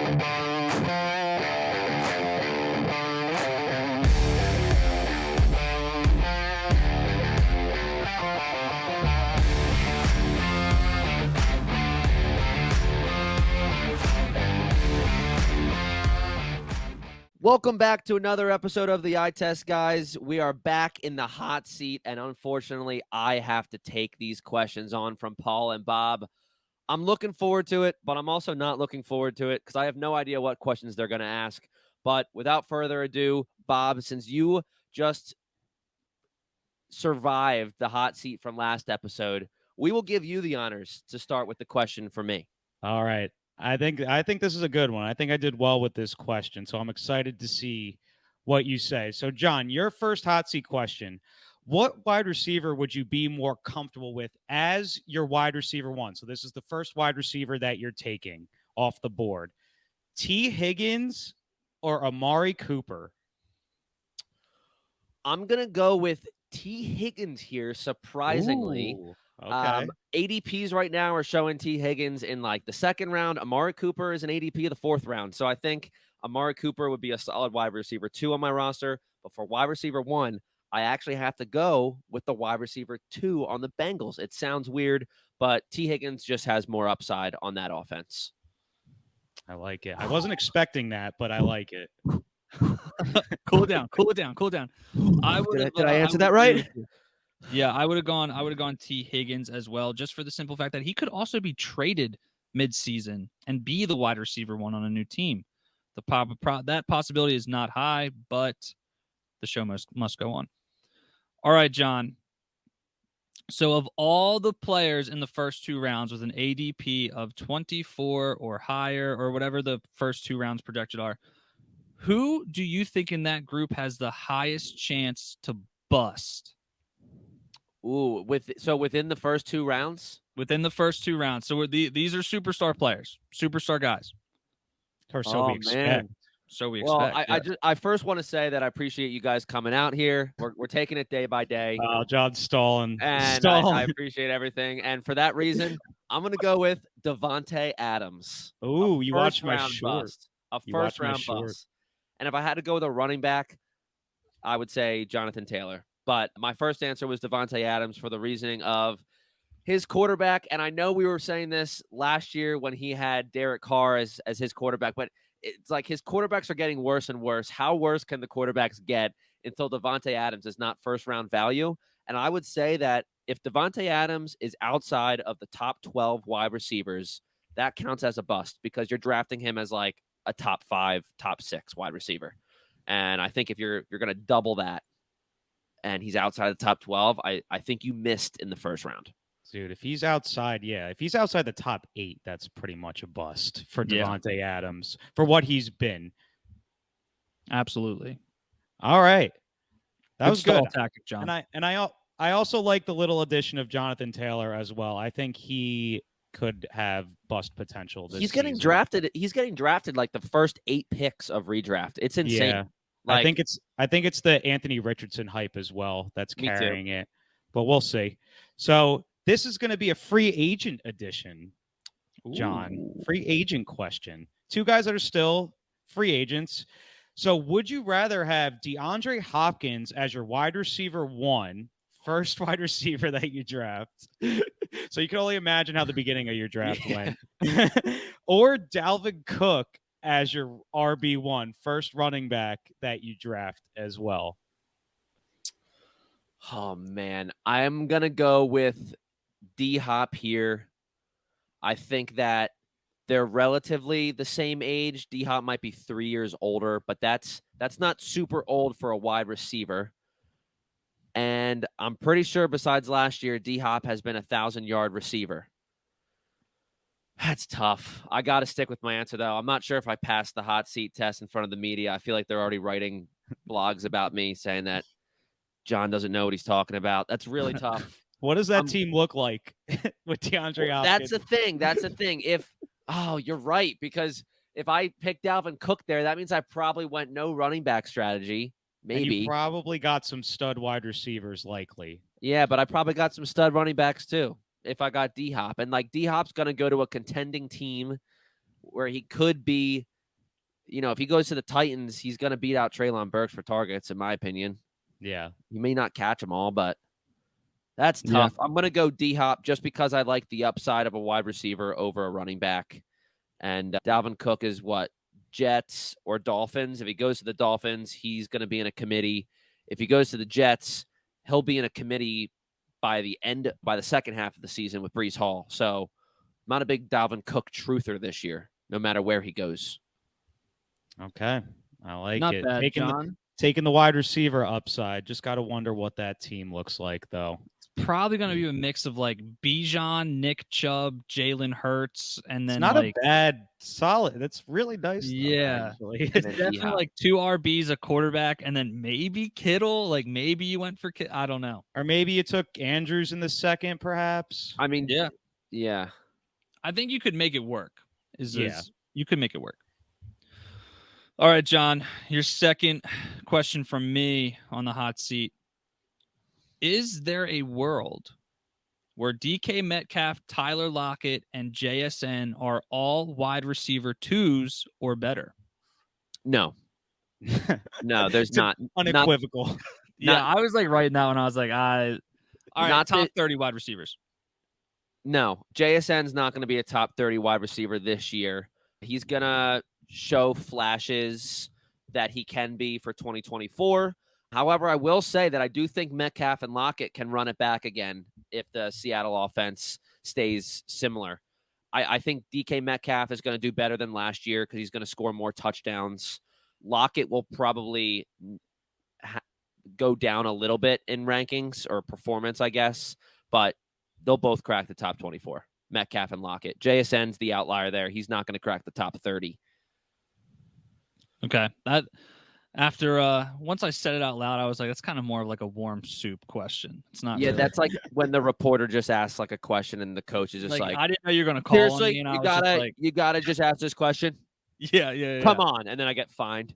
Welcome back to another episode of the Eye Test, guys. We are back in the hot seat, and unfortunately, I have to take these questions on from Paul and Bob. I'm looking forward to it, but I'm also not looking forward to it because I have no idea what questions they're going to ask. But without further ado, Bob, since you just survived the hot seat from last episode, we will give you the honors to start with the question for me. All right. I think this is a good one. I think I did well with this question, so I'm excited to see what you say. So, John, your first hot seat question: what wide receiver would you be more comfortable with as your wide receiver one? So this is the first wide receiver that you're taking off the board. Tee Higgins or Amari Cooper? I'm going to go with Tee Higgins here, surprisingly. Ooh, okay. ADPs right now are showing Tee Higgins in like the second round. Amari Cooper is an ADP of the fourth round. So I think Amari Cooper would be a solid wide receiver 2 on my roster. But for wide receiver 1, I actually have to go with the wide receiver 2 on the Bengals. It sounds weird, but Tee Higgins just has more upside on that offense. I like it. I wasn't expecting that, but I like it. Cool it down. Did I answer that right? Yeah, I would have gone Tee Higgins as well, just for the simple fact that he could also be traded mid-season and be the wide receiver 1 on a new team. That possibility is not high, but the show must go on. All right, John. So of all the players in the first 2 rounds with an ADP of 24 or higher, or whatever the first 2 rounds projected are, who do you think in that group has the highest chance to bust? Ooh, within the first 2 rounds? Within the first 2 rounds. So these are superstar players, superstar guys. Or so we expect. So we well, expect. I first want to say that I appreciate you guys coming out here. We're taking it day by day. John's stalling. And I appreciate everything. And for that reason, I'm going to go with Davantae Adams. Ooh, you watched my short. A first-round bust. And if I had to go with a running back, I would say Jonathan Taylor. But my first answer was Davantae Adams for the reasoning of his quarterback. And I know we were saying this last year when he had Derek Carr as his quarterback, but it's like his quarterbacks are getting worse and worse. How worse can the quarterbacks get until Davantae Adams is not first-round value? And I would say that if Davantae Adams is outside of the top 12 wide receivers, that counts as a bust because you're drafting him as like a top 5, top 6 wide receiver. And I think if you're going to double that and he's outside the top 12, I think you missed in the first round. Dude, if he's outside the top 8, that's pretty much a bust for Davantae Adams for what he's been. Absolutely. All right. That was good. Tactic, John. And I also like the little addition of Jonathan Taylor as well. I think he could have bust potential this He's getting season. He's getting drafted like the first 8 picks of redraft. It's insane. Yeah. I think it's the Anthony Richardson hype as well that's carrying it. But we'll see. So this is going to be a free agent edition, John. Ooh. Free agent question. 2 guys that are still free agents. So would you rather have DeAndre Hopkins as your wide receiver 1, first wide receiver that you draft? So you can only imagine how the beginning of your draft went. Or Dalvin Cook as your RB1, first running back that you draft as well? Oh, man. I'm going to go with D-Hop here. I think that they're relatively the same age. D-Hop might be 3 years older, but that's not super old for a wide receiver. And I'm pretty sure besides last year, D-Hop has been a 1,000-yard receiver. That's tough. I got to stick with my answer, though. I'm not sure if I passed the hot seat test in front of the media. I feel like they're already writing blogs about me saying that John doesn't know what he's talking about. That's really tough. What does that team look like with DeAndre Hopkins? That's the thing. You're right, because if I picked Dalvin Cook there, that means I probably went no running back strategy. Maybe. And you probably got some stud wide receivers likely. Yeah, but I probably got some stud running backs too if I got D-Hop. And like D-Hop's going to go to a contending team where he could be if he goes to the Titans, he's going to beat out Treylon Burks for targets, in my opinion. Yeah. He may not catch them all, but that's Yeah. tough. I'm going to go D-Hop just because I like the upside of a wide receiver over a running back. And Dalvin Cook is what? Jets or Dolphins. If he goes to the Dolphins, he's going to be in a committee. If he goes to the Jets, he'll be in a committee by the second half of the season with Breece Hall. So I'm not a big Dalvin Cook truther this year, no matter where he goes. Okay. I like Not it. bad, John. Taking the wide receiver upside. Just got to wonder what that team looks like, though. Probably going to be a mix of like Bijan, Nick Chubb, Jalen Hurts, and then It's not like a bad solid. That's really nice. Yeah. Though, actually. it's definitely like 2 RBs, a quarterback, and then maybe Kittle. Like maybe you went for Kittle. I don't know. Or maybe you took Andrews in the second, perhaps. I mean, yeah. I think you could make it work. You could make it work. All right, John, your second question from me on the hot seat. Is there a world where DK Metcalf, Tyler Lockett, and JSN are all wide receiver 2s or better? No. No, there's not. Unequivocal. I was like right now, and I was like, all right, top 30 wide receivers. No, JSN's not going to be a top 30 wide receiver this year. He's going to show flashes that he can be for 2024. However, I will say that I do think Metcalf and Lockett can run it back again if the Seattle offense stays similar. I think DK Metcalf is going to do better than last year because he's going to score more touchdowns. Lockett will probably go down a little bit in rankings or performance, I guess, but they'll both crack the top 24, Metcalf and Lockett. JSN's the outlier there. He's not going to crack the top 30. Okay. After once I said it out loud, I was like, that's kind of more of like a warm soup question. It's not. Yeah, really. That's like when the reporter just asks like a question and the coach is just like I didn't know you were gonna call seriously, on me. you gotta just ask this question. Yeah. Come on, and then I get fined.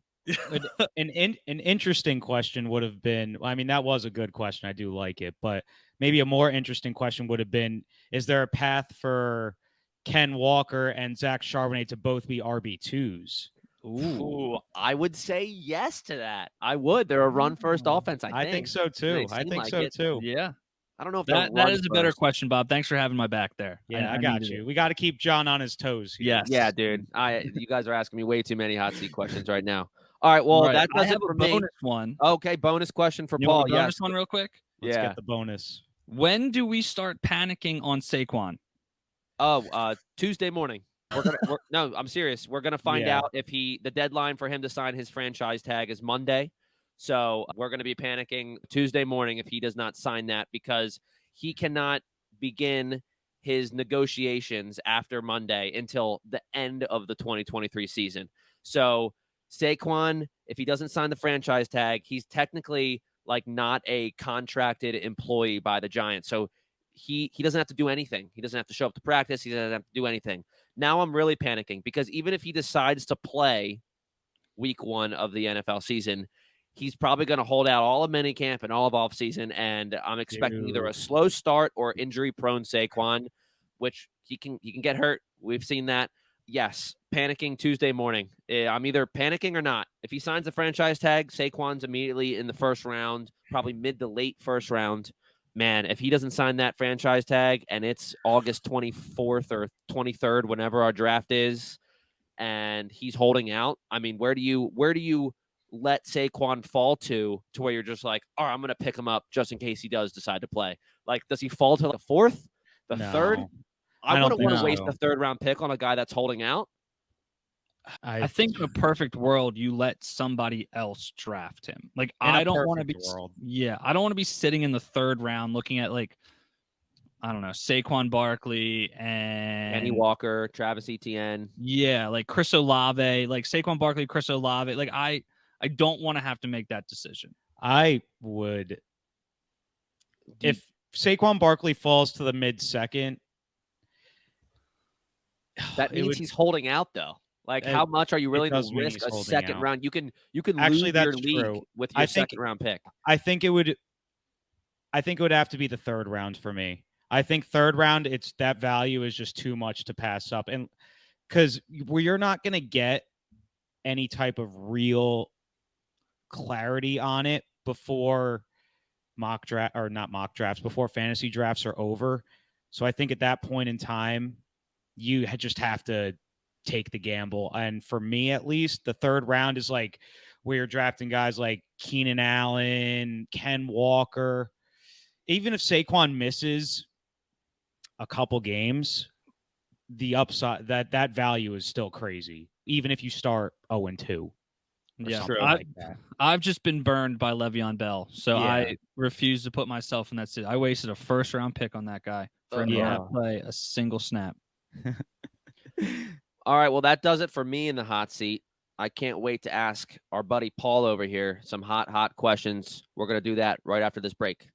An interesting question would have been, I mean, that was a good question. I do like it, but maybe a more interesting question would have been, is there a path for Ken Walker and Zach Charbonnet to both be RB2s? Ooh, I would say yes to that. I would. They're a run-first offense, I think so, too. Yeah. I don't know if that is a better question, Bob. Thanks for having my back there. Yeah, I got you. We got to keep John on his toes here. Yes. Yeah, dude. You guys are asking me way too many hot seat questions right now. All right, well, that does it for me. Bonus one. Okay, bonus question for Paul. Bonus one real quick? Let's get the bonus. When do we start panicking on Saquon? Tuesday morning. No, I'm serious. We're gonna find out if the deadline for him to sign his franchise tag is Monday. So we're gonna be panicking Tuesday morning if he does not sign that, because he cannot begin his negotiations after Monday until the end of the 2023 season. So Saquon, if he doesn't sign the franchise tag, he's technically like not a contracted employee by the Giants. So he doesn't have to do anything. He doesn't have to show up to practice. He doesn't have to do anything. Now I'm really panicking because even if he decides to play week 1 of the NFL season, he's probably going to hold out all of minicamp and all of offseason, and I'm expecting either a slow start or injury-prone Saquon, which he can get hurt. We've seen that. Yes, panicking Tuesday morning. I'm either panicking or not. If he signs the franchise tag, Saquon's immediately in the first round, probably mid to late first round. Man, if he doesn't sign that franchise tag and it's August 24th or 23rd, whenever our draft is, and he's holding out, I mean, where do you let Saquon fall to where you're just like, all right, I'm going to pick him up just in case he does decide to play? Like, does he fall to the 4th, the 3rd? I wouldn't want to waste a 3rd-round pick on a guy that's holding out. I think in a perfect world, you let somebody else draft him. Like, I don't want to be. I don't want to be sitting in the 3rd round looking at, like, I don't know, Saquon Barkley and Kenny Walker, Travis Etienne. Yeah, like Chris Olave, like Saquon Barkley, Chris Olave. Like, I don't want to have to make that decision. I would, if Saquon Barkley falls to the mid-second. That means he's holding out, though. Like, how much are you willing to risk a second round? You can actually lose your league with your second round pick. I think it would have to be the 3rd round for me. I think 3rd round, that value is just too much to pass up, and because you're not going to get any type of real clarity on it before before fantasy drafts are over. So I think at that point in time, you just have to take the gamble. And for me, at least, the third round is like where you're drafting guys like Keenan Allen, Ken Walker. Even if Saquon misses a couple games, the upside that value is still crazy. Even if you start 0-2. Yeah, like that. I've just been burned by Le'Veon Bell, so Yeah. I refuse to put myself in that situation. I wasted a first-round pick on that guy for him to not play a single snap. All right, well, that does it for me in the hot seat. I can't wait to ask our buddy Paul over here some hot questions. We're going to do that right after this break.